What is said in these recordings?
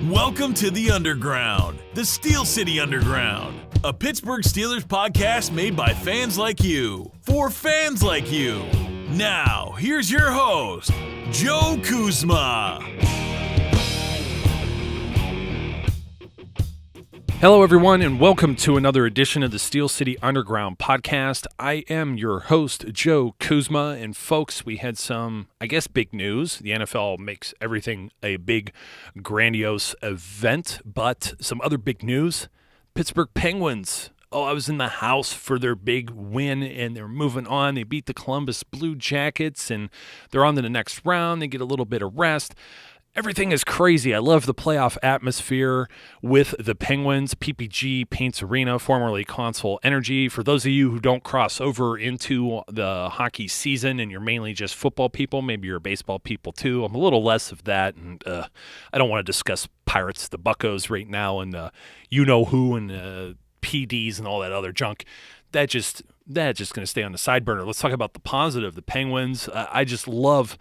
Welcome to the Underground, the Steel City Underground, a Pittsburgh Steelers podcast made by fans like you, for fans like you. Now, here's your host, Joe Kuzma. Hello, everyone, and welcome to another edition of the Steel City Underground podcast. I am your host, Joe Kuzma, and folks, we had some, big news. The NFL makes everything a big, grandiose event, but some other big news. Pittsburgh Penguins. I was in the house for their big win, and they're moving on. They beat the Columbus Blue Jackets, and they're on to the next round. They get a little bit of rest. Everything is crazy. I love the playoff atmosphere with the Penguins. PPG Paints Arena, formerly Console Energy. For those of you who don't cross over into the hockey season and you're mainly just football people, maybe you're baseball people too. I'm a little less of that, and I don't want to discuss Pirates, the Buccos right now, and you-know-who and PDs and all that other junk. That's just going to stay on the side burner. Let's talk about the positive, the Penguins. I just love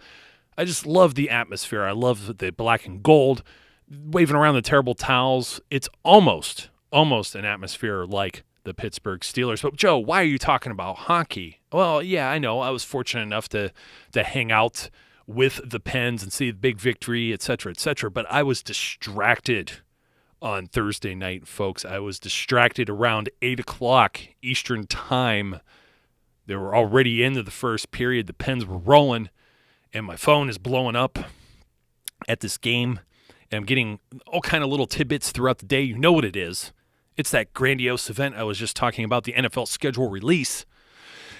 the atmosphere. I love the black and gold, waving around the terrible towels. It's almost an atmosphere like the Pittsburgh Steelers. But, Joe, why are you talking about hockey? Well, yeah, I know. I was fortunate enough to hang out with the Pens and see the big victory, et cetera, but I was distracted on Thursday night, folks. I was distracted around 8 o'clock Eastern time. They were already into the first period. The Pens were rolling. And my phone is blowing up at this game, and I'm getting all kind of little tidbits throughout the day. You know what it is. It's that grandiose event I was just talking about, the NFL schedule release.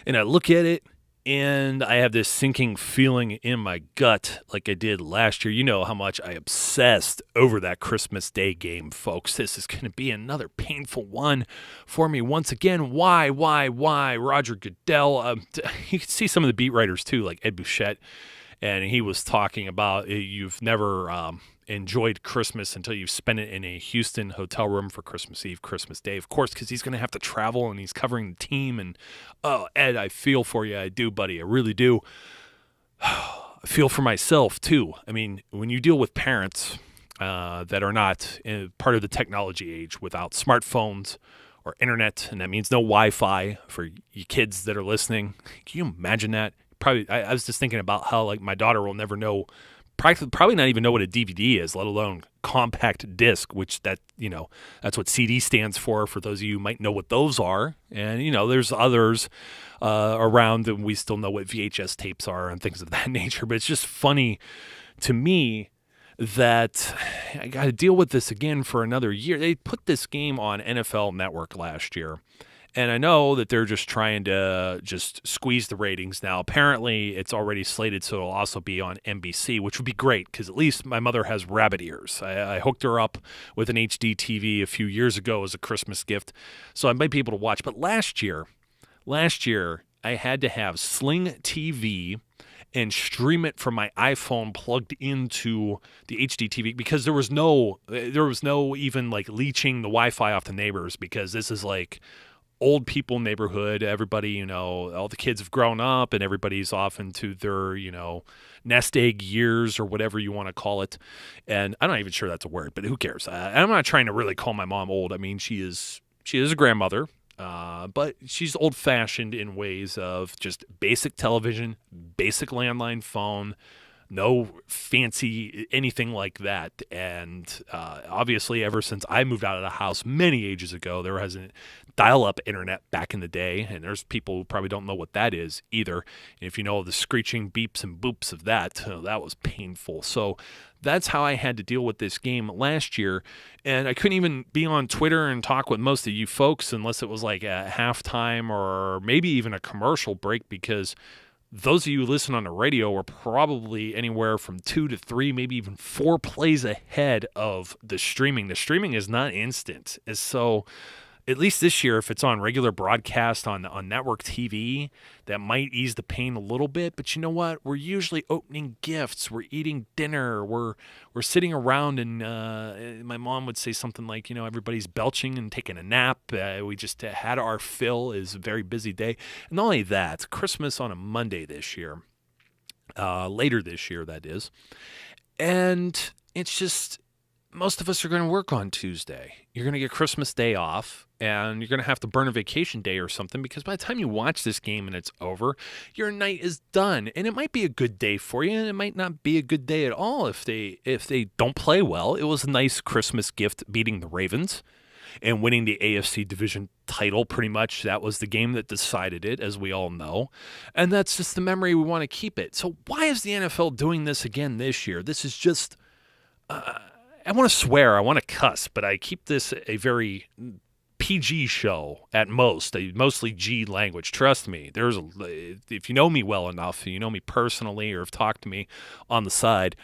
And I look at it, and I have this sinking feeling in my gut like I did last year. You know how much I obsessed over that Christmas Day game, folks. This is going to be another painful one for me once again. Why? Roger Goodell. You can see some of the beat writers, too, like Ed Bouchette. And he was talking about you've never enjoyed Christmas until you've spent it in a Houston hotel room for Christmas Eve, Christmas Day, of course, because he's going to have to travel and he's covering the team. And, Ed, I feel for you. I do, buddy. I really do. I feel for myself, too. I mean, when you deal with parents that are not part of the technology age without smartphones or internet, and that means no Wi-Fi for you kids that are listening, can you imagine that? Probably, I was just thinking about how my daughter will never know, probably not even know what a DVD is, let alone compact disc, which that's what CD stands for those of you who might know what those are. And, there's others around, and we still know what VHS tapes are and things of that nature. But it's just funny to me that I got to deal with this again for another year. They put this game on NFL Network last year. And I know that they're just trying to just squeeze the ratings now. Apparently, it's already slated, so it'll also be on NBC, which would be great because at least my mother has rabbit ears. I hooked her up with an HD TV a few years ago as a Christmas gift, so I might be able to watch. But last year, I had to have Sling TV and stream it from my iPhone plugged into the HD TV because there was no even leeching the Wi-Fi off the neighbors, because this is old people neighborhood. Everybody, all the kids have grown up and everybody's off into their, nest egg years or whatever you want to call it. And I'm not even sure that's a word, but who cares? I'm not trying to really call my mom old. I mean, she is a grandmother, but she's old fashioned in ways of just basic television, basic landline phone, no fancy anything like that. And obviously, ever since I moved out of the house many ages ago, there hasn't dial-up internet back in the day, and there's people who probably don't know what that is either. And if you know the screeching beeps and boops of that, that was painful. So that's how I had to deal with this game last year. And I couldn't even be on Twitter and talk with most of you folks unless it was a halftime or maybe even a commercial break, because those of you who listen on the radio are probably anywhere from 2 to 3, maybe even 4 plays ahead of the streaming. The streaming is not instant. So at least this year, if it's on regular broadcast on network TV, that might ease the pain a little bit. But you know what? We're usually opening gifts. We're eating dinner. We're sitting around, and my mom would say something like, everybody's belching and taking a nap. We just had our fill. It's a very busy day. And not only that, Christmas on a Monday this year, later this year, that is. And it's just most of us are going to work on Tuesday. You're going to get Christmas Day off, and you're going to have to burn a vacation day or something, because by the time you watch this game and it's over, your night is done. And it might be a good day for you, and it might not be a good day at all if they don't play well. It was a nice Christmas gift beating the Ravens and winning the AFC division title. Pretty much that was the game that decided it, as we all know. And that's just the memory we want to keep it. So why is the NFL doing this again this year? This is just... I want to swear, I want to cuss, but I keep this a very PG show at most, a mostly G language. Trust me, if you know me well enough, you know me personally or have talked to me on the side,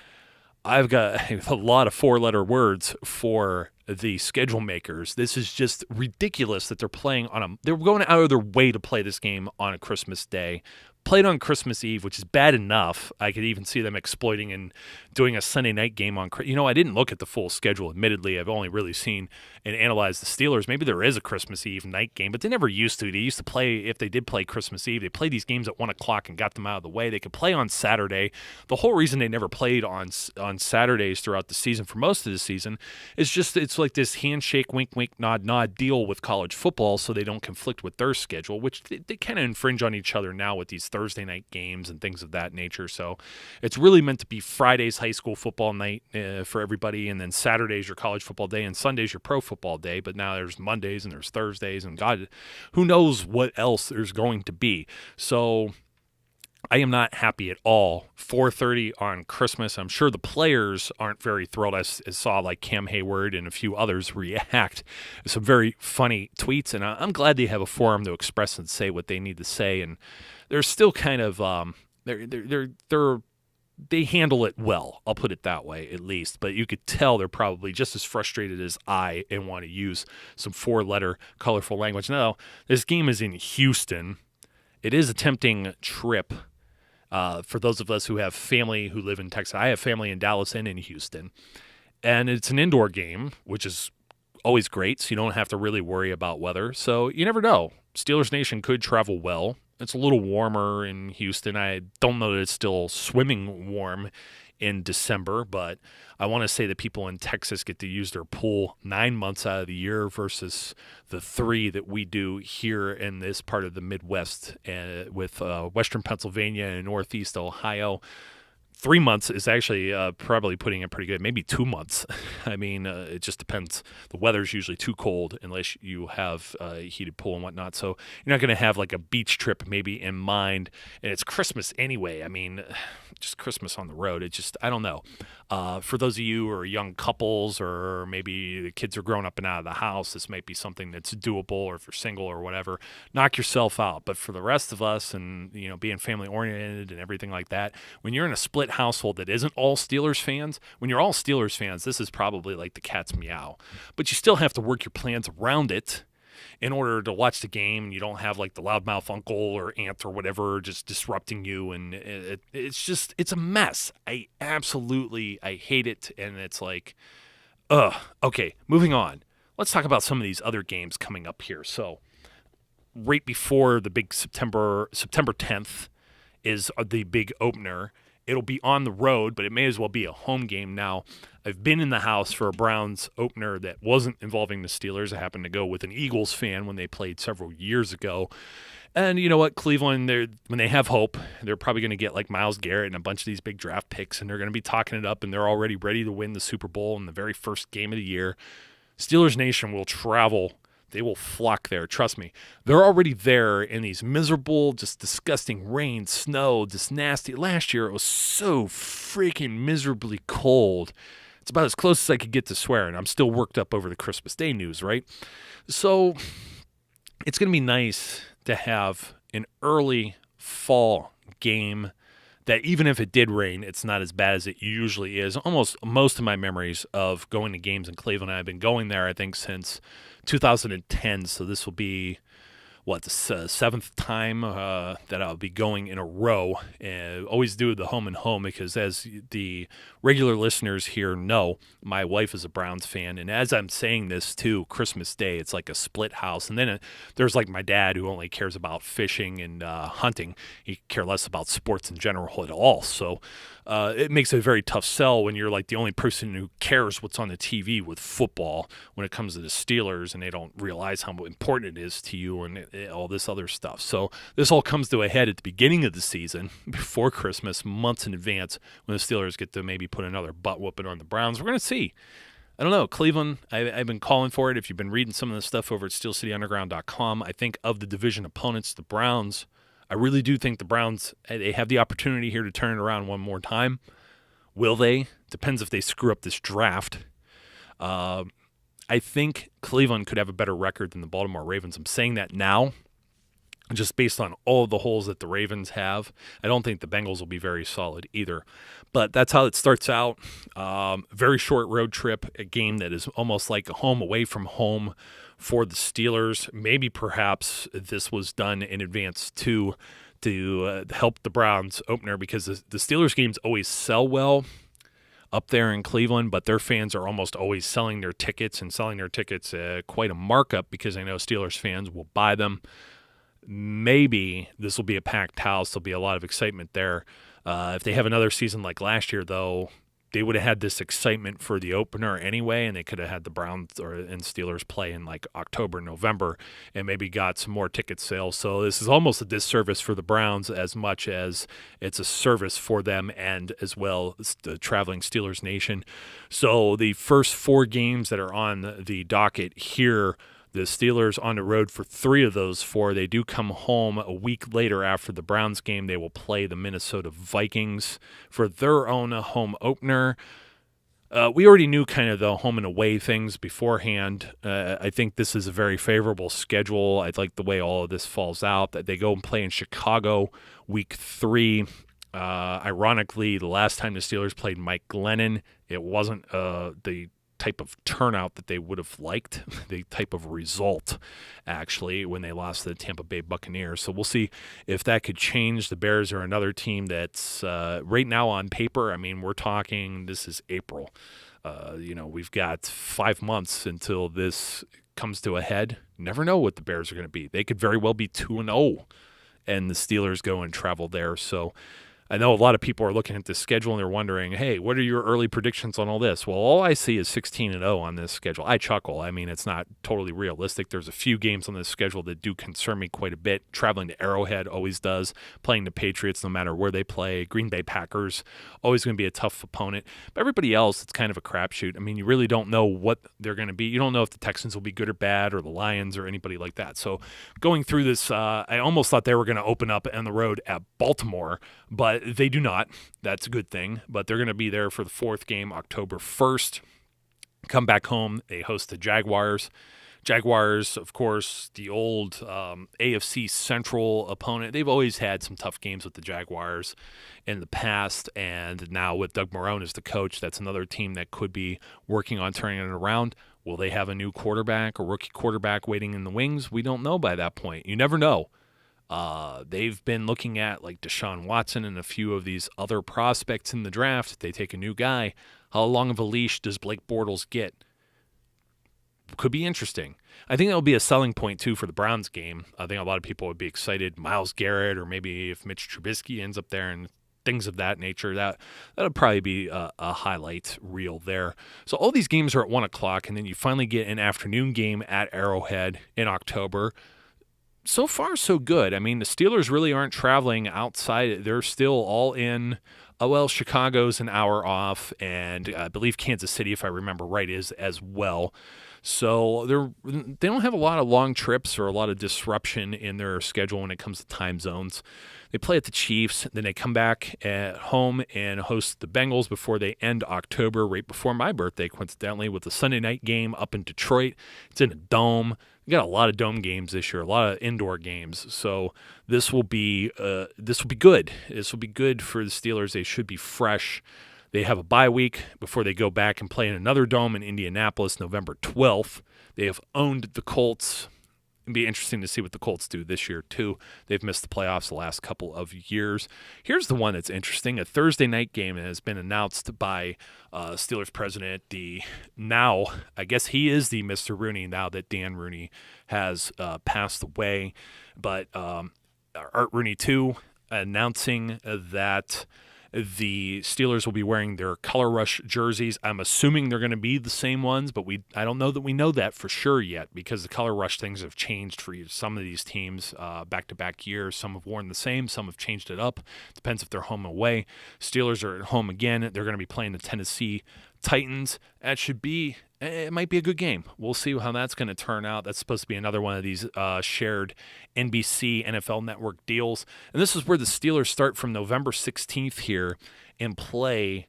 I've got a lot of four-letter words for the schedule makers. This is just ridiculous that they're going out of their way to play this game on a Christmas Day. Played on Christmas Eve, which is bad enough. I could even see them exploiting and doing a Sunday night game on. I didn't look at the full schedule, admittedly. I've only really seen and analyzed the Steelers. Maybe there is a Christmas Eve night game, but they never used to. They used to play, if they did play Christmas Eve, they played these games at 1 o'clock and got them out of the way. They could play on Saturday. The whole reason they never played on Saturdays throughout the season, for most of the season, is just it's like this handshake, wink, wink, nod, nod deal with college football so they don't conflict with their schedule, which they kind of infringe on each other now with these Thursday night games and things of that nature. So it's really meant to be Friday's high school football night for everybody, and then Saturday's your college football day, and Sunday's your pro football day. But now there's Mondays and there's Thursdays, and God, who knows what else there's going to be. So I am not happy at all. 4:30 on Christmas. I'm sure the players aren't very thrilled. I saw like Cam Hayward and a few others react to some very funny tweets, and I'm glad they have a forum to express and say what they need to say. And they're still kind of they handle it well. I'll put it that way, at least. But you could tell they're probably just as frustrated as I and want to use some four-letter colorful language. Now, this game is in Houston. It is a tempting trip. For those of us who have family who live in Texas. I have family in Dallas and in Houston. And it's an indoor game, which is always great, so you don't have to really worry about weather. So you never know. Steelers Nation could travel well. It's a little warmer in Houston. I don't know that it's still swimming warm in December, but I want to say that people in Texas get to use their pool 9 months out of the year versus the 3 that we do here in this part of the Midwest with Western Pennsylvania and Northeast Ohio. 3 months is actually probably putting it pretty good. Maybe 2 months. I mean, it just depends. The weather's usually too cold unless you have a heated pool and whatnot. So you're not going to have like a beach trip maybe in mind. And it's Christmas anyway. I mean, just Christmas on the road. It just, I don't know. For those of you who are young couples, or maybe the kids are grown up and out of the house, this might be something that's doable, or if you're single or whatever, knock yourself out. But for the rest of us, and being family oriented and everything like that, when you're in a split household that isn't all Steelers fans, when you're all Steelers fans, this is probably like the cat's meow. But you still have to work your plans around it in order to watch the game. You don't have like the loudmouth uncle or aunt or whatever just disrupting you, and it's a mess. I hate it, and it's like, okay, moving on. Let's talk about some of these other games coming up here. So right before the big September 10th is the big opener. It'll be on the road, but it may as well be a home game now. I've been in the house for a Browns opener that wasn't involving the Steelers. I happened to go with an Eagles fan when they played several years ago. And you know what? Cleveland, when they have hope, they're probably going to get like Myles Garrett and a bunch of these big draft picks, and they're going to be talking it up, and they're already ready to win the Super Bowl in the very first game of the year. Steelers Nation will travel. They will flock there. Trust me. They're already there in these miserable, just disgusting rain, snow, just nasty. Last year, it was so freaking miserably cold. It's about as close as I could get to swearing. I'm still worked up over the Christmas Day news, right? So it's going to be nice to have an early fall game that even if it did rain, it's not as bad as it usually is. Almost most of my memories of going to games in Cleveland, I've been going there, I think, since 2010. So this will be, the seventh time that I'll be going in a row. And always do the home and home because, as the regular listeners here know, my wife is a Browns fan. And as I'm saying this too, Christmas Day, it's like a split house. And then there's like my dad, who only cares about fishing and hunting. He cares less about sports in general at all. So it makes it a very tough sell when you're like the only person who cares what's on the TV with football when it comes to the Steelers, and they don't realize how important it is to you and all this other stuff. So this all comes to a head at the beginning of the season, before Christmas, months in advance, when the Steelers get to maybe put another butt whooping on the Browns. We're going to see. I don't know. Cleveland, I've been calling for it. If you've been reading some of the stuff over at steelcityunderground.com, I think of the division opponents, the Browns, I really do think the Browns, they have the opportunity here to turn it around one more time. Will they? Depends if they screw up this draft. I think Cleveland could have a better record than the Baltimore Ravens. I'm saying that now, just based on all the holes that the Ravens have. I don't think the Bengals will be very solid either. But that's how it starts out. Very short road trip, a game that is almost like a home away from home for the Steelers. Maybe perhaps this was done in advance to help the Browns opener, because the Steelers games always sell well up there in Cleveland, but their fans are almost always selling their tickets quite a markup, because I know Steelers fans will buy them. Maybe this will be a packed house. There'll be a lot of excitement there. If they have another season like last year, though, they would have had this excitement for the opener anyway, and they could have had the Browns and Steelers play in like October, November, and maybe got some more ticket sales. So this is almost a disservice for the Browns as much as it's a service for them and as well as the traveling Steelers nation. So the first 4 games that are on the docket here, the Steelers on the road for 3 of those 4. They do come home a week later after the Browns game. They will play the Minnesota Vikings for their own home opener. We already knew kind of the home and away things beforehand. I think this is a very favorable schedule. I like the way all of this falls out. That they go and play in Chicago week 3. Ironically, the last time the Steelers played Mike Glennon, it wasn't the type of turnout that they would have liked, the type of result, actually, when they lost to the Tampa Bay Buccaneers. So we'll see if that could change. The Bears are another team that's right now on paper. I mean, we're talking, this is April. We've got 5 months until this comes to a head. Never know what the Bears are going to be. They could very well be 2-0, and the Steelers go and travel there. So I know a lot of people are looking at this schedule and they're wondering, hey, what are your early predictions on all this? Well, all I see is 16-0 on this schedule. I chuckle. I mean, it's not totally realistic. There's a few games on this schedule that do concern me quite a bit. Traveling to Arrowhead always does. Playing the Patriots, no matter where they play. Green Bay Packers, always going to be a tough opponent. But everybody else, it's kind of a crapshoot. I mean, you really don't know what they're going to be. You don't know if the Texans will be good or bad, or the Lions, or anybody like that. So going through this, I almost thought they were going to open up on the road at Baltimore, but they do not. That's a good thing. But they're going to be there for the 4th game, October 1st. Come back home. They host the Jaguars. Jaguars, of course, the old AFC Central opponent. They've always had some tough games with the Jaguars in the past, and now with Doug Marrone as the coach, that's another team that could be working on turning it around. Will they have a new quarterback, a rookie quarterback waiting in the wings? We don't know by that point. You never know. They've been looking at like Deshaun Watson and a few of these other prospects in the draft. They take a new guy. How long of a leash does Blake Bortles get? Could be interesting. I think that'll be a selling point, too, for the Browns game. I think a lot of people would be excited. Myles Garrett, or maybe if Mitch Trubisky ends up there and things of that nature, that'll probably be a highlight reel there. So all these games are at 1 o'clock, and then you finally get an afternoon game at Arrowhead in October. So far, so good. I mean, the Steelers really aren't traveling outside. They're still all in. Chicago's an hour off, and I believe Kansas City, if I remember right, is as well. So they don't have a lot of long trips or a lot of disruption in their schedule when it comes to time zones. They play at the Chiefs, then they come back at home and host the Bengals before they end October, right before my birthday, coincidentally, with the Sunday night game up in Detroit. It's in a dome. We got a lot of dome games this year, a lot of indoor games. So this will be good. This will be good for the Steelers. They should be fresh. They have a bye week before they go back and play in another dome in Indianapolis, November 12th. They have owned the Colts. It'd be interesting to see what the Colts do this year, too. They've missed the playoffs the last couple of years. Here's the one that's interesting. A Thursday night game has been announced by Steelers president, I guess he is the Mr. Rooney now that Dan Rooney has passed away. But Art Rooney, too, announcing that The Steelers will be wearing their Color Rush jerseys. I'm assuming they're going to be the same ones, but I don't know that we know that for sure yet because the Color Rush things have changed for some of these teams back-to-back years. Some have worn the same. Some have changed it up. Depends if they're home or away. Steelers are at home again. They're going to be playing the Tennessee Titans. It might be a good game. We'll see how that's going to turn out. That's supposed to be another one of these shared NBC NFL Network deals. And this is where the Steelers start from November 16th here and play.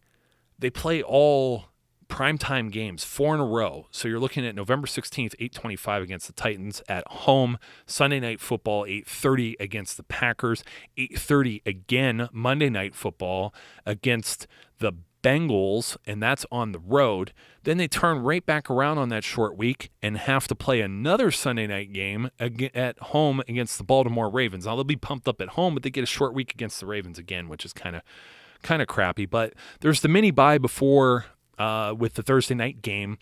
They play all primetime games, 4 in a row. So you're looking at November 16th, 8:25 against the Titans at home. Sunday Night Football, 8:30 against the Packers. 8:30 again, Monday Night Football against the Bengals, and that's on the road. Then they turn right back around on that short week and have to play another Sunday night game at home against the Baltimore Ravens. Now, they'll be pumped up at home, but they get a short week against the Ravens again, which is kind of crappy. But there's the mini bye before with the Thursday night game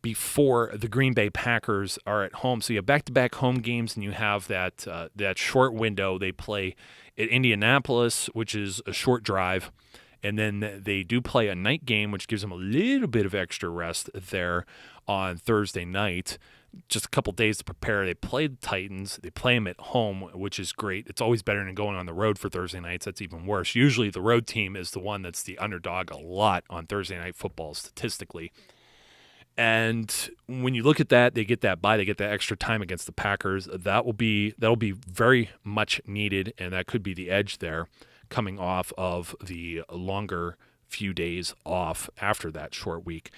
before the Green Bay Packers are at home. So you have back-to-back home games, and you have that short window. They play at Indianapolis, which is a short drive. And then they do play a night game, which gives them a little bit of extra rest there on Thursday night. Just a couple days to prepare. They play the Titans. They play them at home, which is great. It's always better than going on the road for Thursday nights. That's even worse. Usually the road team is the one that's the underdog a lot on Thursday night football statistically. And when you look at that, they get that bye. They get that extra time against the Packers. That'll be very much needed, and that could be the edge there, coming off of the longer few days off after that short week.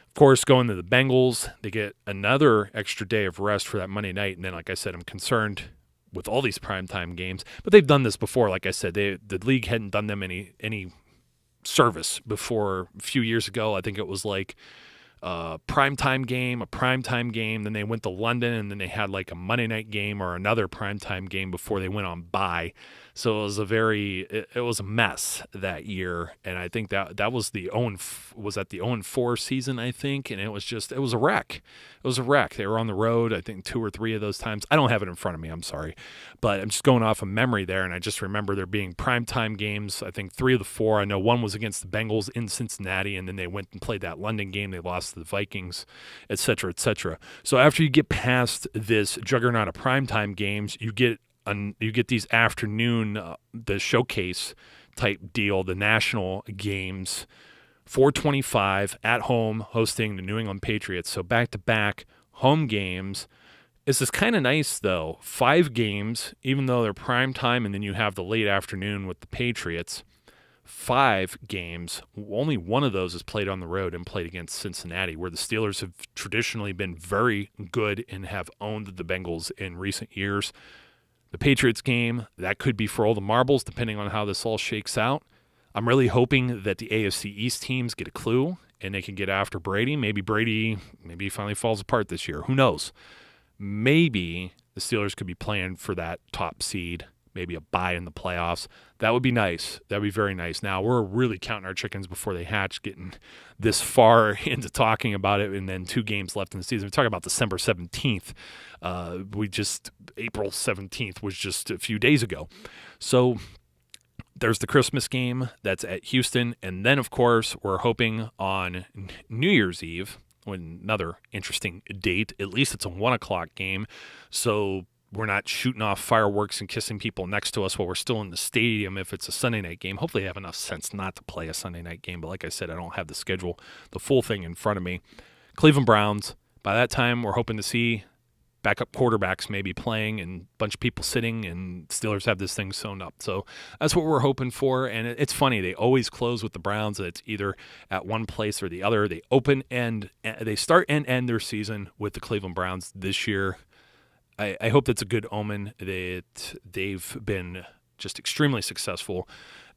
Of course, going to the Bengals, they get another extra day of rest for that Monday night. And then, like I said, I'm concerned with all these primetime games. But they've done this before. Like I said, the league hadn't done them any service before a few years ago. I think it was like a primetime game. Then they went to London, and then they had like a Monday night game or another primetime game before they went on bye. So it was a mess that year, and I think that was the 0-4 season, I think, and it was a wreck. It was a wreck. They were on the road, I think 2 or 3 of those times. I don't have it in front of me, I'm sorry, but I'm just going off of memory there, and I just remember there being primetime games. I think 3 of the 4. I know one was against the Bengals in Cincinnati, and then they went and played that London game. They lost to the Vikings, et cetera, et cetera. So after you get past this juggernaut of primetime games, you get these afternoon, the showcase type deal, the national games, 4:25 at home hosting the New England Patriots. So back-to-back home games. This is kind of nice, though. 5 games, even though they're prime time, and then you have the late afternoon with the Patriots. 5 games. Only one of those is played on the road and played against Cincinnati, where the Steelers have traditionally been very good and have owned the Bengals in recent years. The Patriots game, that could be for all the marbles, depending on how this all shakes out. I'm really hoping that the AFC East teams get a clue and they can get after Brady. Maybe he finally falls apart this year. Who knows? Maybe the Steelers could be playing for that top seed, maybe a bye in the playoffs. That would be nice. That would be very nice. Now, we're really counting our chickens before they hatch, getting this far into talking about it, and then 2 games left in the season. We're talking about December 17th. April 17th was just a few days ago. So there's the Christmas game that's at Houston. And then, of course, we're hoping on New Year's Eve, another interesting date. At least it's a 1 o'clock game. So we're not shooting off fireworks and kissing people next to us while we're still in the stadium if it's a Sunday night game. Hopefully I have enough sense not to play a Sunday night game. But like I said, I don't have the schedule, the full thing in front of me. Cleveland Browns. By that time, we're hoping to see backup quarterbacks maybe playing and a bunch of people sitting, and Steelers have this thing sewn up. So that's what we're hoping for. And it's funny, they always close with the Browns. It's either at one place or the other. They start and end their season with the Cleveland Browns this year. I hope that's a good omen. They've been just extremely successful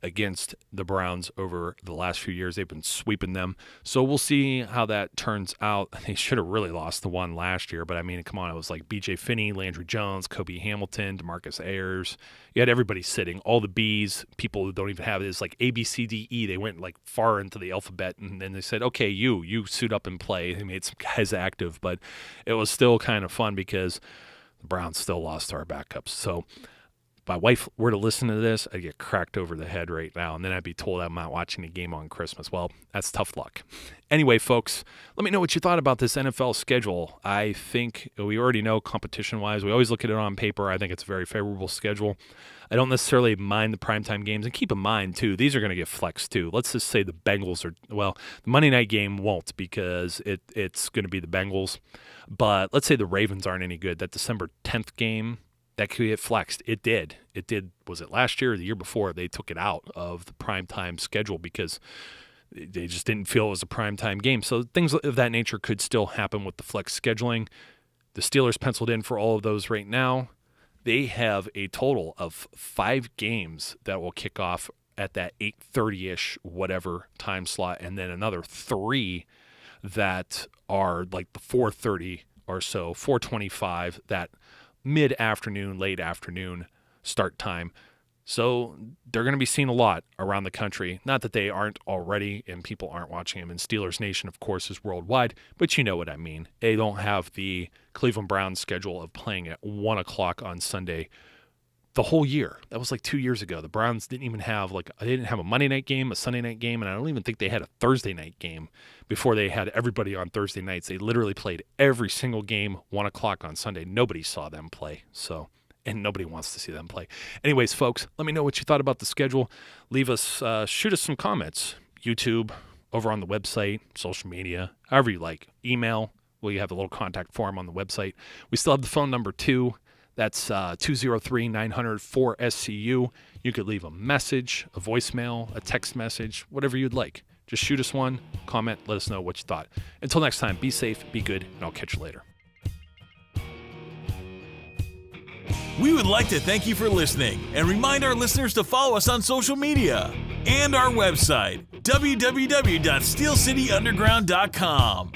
against the Browns over the last few years. They've been sweeping them. So we'll see how that turns out. They should have really lost the one last year, but I mean, come on, it was like B.J. Finney, Landry Jones, Kobe Hamilton, DeMarcus Ayers. You had everybody sitting, all the Bs, people who don't even have it. It's like A, B, C, D, E. They went like far into the alphabet, and then they said, okay, you suit up and play. They made some guys active, but it was still kind of fun because the Browns still lost to our backups. So my wife were to listen to this, I'd get cracked over the head right now, and then I'd be told I'm not watching a game on Christmas. Well, that's tough luck. Anyway, folks, let me know what you thought about this NFL schedule. I think we already know competition-wise. We always look at it on paper. I think it's a very favorable schedule. I don't necessarily mind the primetime games. And keep in mind, too, these are going to get flexed, too. Let's just say the Bengals are – well, the Monday night game won't because it's going to be the Bengals. But let's say the Ravens aren't any good. That December 10th game, that could get flexed. It did. Was it last year or the year before? They took it out of the primetime schedule because they just didn't feel it was a primetime game. So things of that nature could still happen with the flex scheduling. The Steelers penciled in for all of those right now. They have a total of 5 games that will kick off at that 8:30-ish whatever time slot, and then another 3 that are like the 4:30 or so, 4:25, that mid-afternoon, late afternoon start time. So they're going to be seen a lot around the country. Not that they aren't already and people aren't watching them. And Steelers Nation, of course, is worldwide, but you know what I mean. They don't have the Cleveland Browns schedule of playing at 1 o'clock on Sunday the whole year. That was like 2 years ago. The Browns didn't even have they didn't have a Monday night game, a Sunday night game, and I don't even think they had a Thursday night game before they had everybody on Thursday nights. They literally played every single game 1 o'clock on Sunday. Nobody saw them play. And nobody wants to see them play. Anyways, folks, let me know what you thought about the schedule. Leave us, shoot us some comments. YouTube, over on the website, social media, however you like. Email. Well, you have a little contact form on the website. We still have the phone number too. That's 203-900-4SCU. You could leave a message, a voicemail, a text message, whatever you'd like. Just shoot us one, comment, let us know what you thought. Until next time, be safe, be good, and I'll catch you later. We would like to thank you for listening and remind our listeners to follow us on social media and our website, www.steelcityunderground.com.